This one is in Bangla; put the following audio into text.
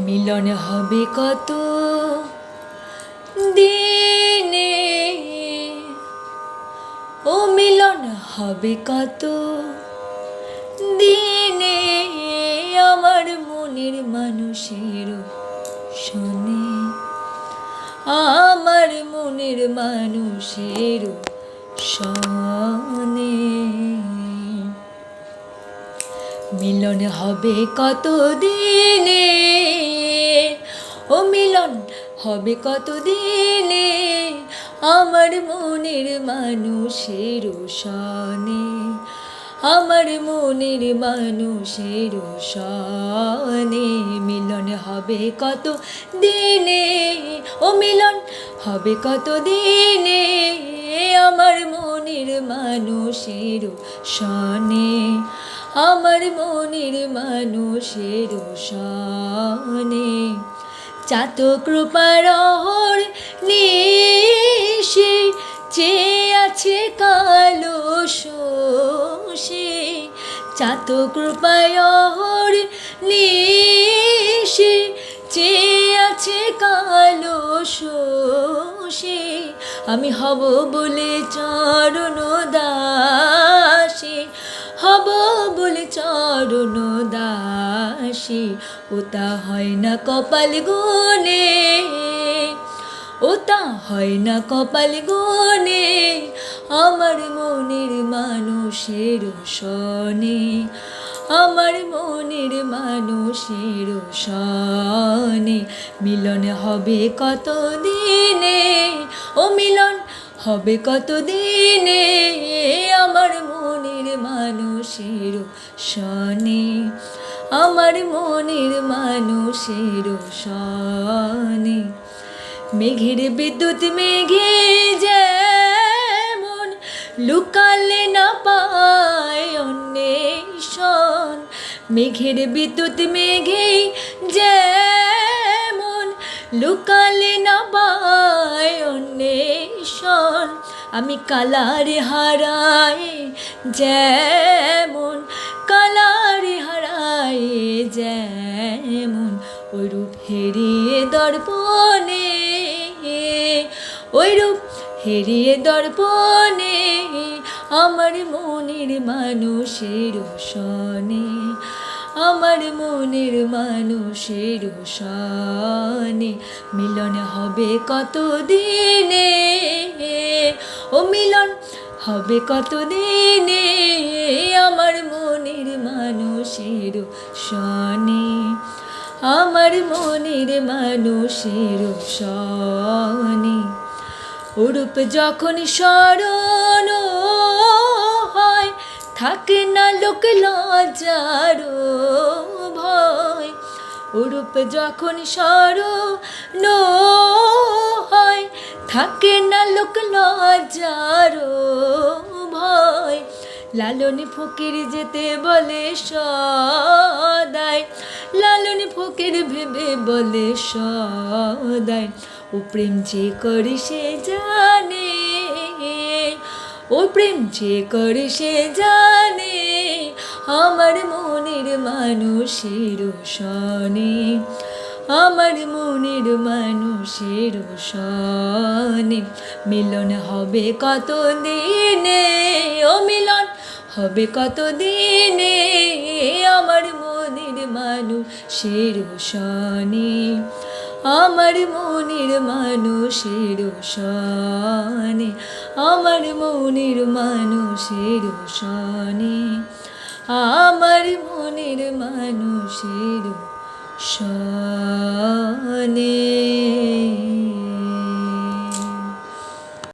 মিলন হবে কত দিনে, ও মিলন হবে কত দিনে, আমার মনের মানুষের শোনে, আমার মনের মানুষের শোনে। মিলন হবে কত দিনে, ও মিলন হবে কত দিনে, আমার মনের মানুষের শোনে, আমার মনের মানুষের শোনে। মিলন হবে কত দিনে, ও মিলন হবে কত দিনে, আমার মনের মানুষের শোনে, আমার মনের মানুষের শোনে। চাতক রূপার নিশি চেয়ে আছে কালো শোষে, চাতক রূপার নিশি চেয়ে আছে কালো শোষে, আমি হব বলে চরণ দাসী, হব বলে চরণ দাসী, ওটা হয় না কপাল গুনে, ওটা হয় না কপাল গুনে, আমার মনের মানুষের শোনে, আমার মনের মানুষের শোনে। মিলন হবে কত দিনে, ও মিলন হবে কত দিনে, আমার মনের মানুষের শোনে, আমার মনের মানুষের শোনে। মেঘের বিদ্যুৎ মেঘে যেমন লুকালে না পায় অন্বেষণ, মেঘের বিদ্যুৎ মেঘে যেমন লুকালে না পায় অন্বেষণ, আমি কালারে হারাই যেমন, কালারে হারাই যেমন, ওই রূপ হেরিয়ে দর্পণে, ওই রূপ হেরিয়ে দর্পণে, আমার মনের মানুষের শোনে, আমার মনের মানুষের শোনে। মিলন হবে কত দিনে, ও মিলন হবে কত দিনে, আমার মনের মানুষের শোনে, আমার মনের মানুষের শোনে। ওরূপ যখন স্মরণ হয়, থাকে না লোক লজ্জার ভয়, ওরূপ যখন স্মরণ হয়, থাকে না লোক লজ্জার ভয়। লালন ফকির যেতে বলে সদাই, লালন ফকির ভেবে বলে সদাই, ও প্রেম যে করে সে জানে, ও প্রেম যে করে সে জানে, আমার মনের মানুষের শোনে, আমার মনের মানুষের শোনে। মিলন হবে কত দিনে, ও মিলন হবে কত দিনে, আমার মনের মানুষের শোনে, আমার মনের মানুষের শোনে, আমার মনের মানুষের শোনে, আমার মনের মানুষের শোনে।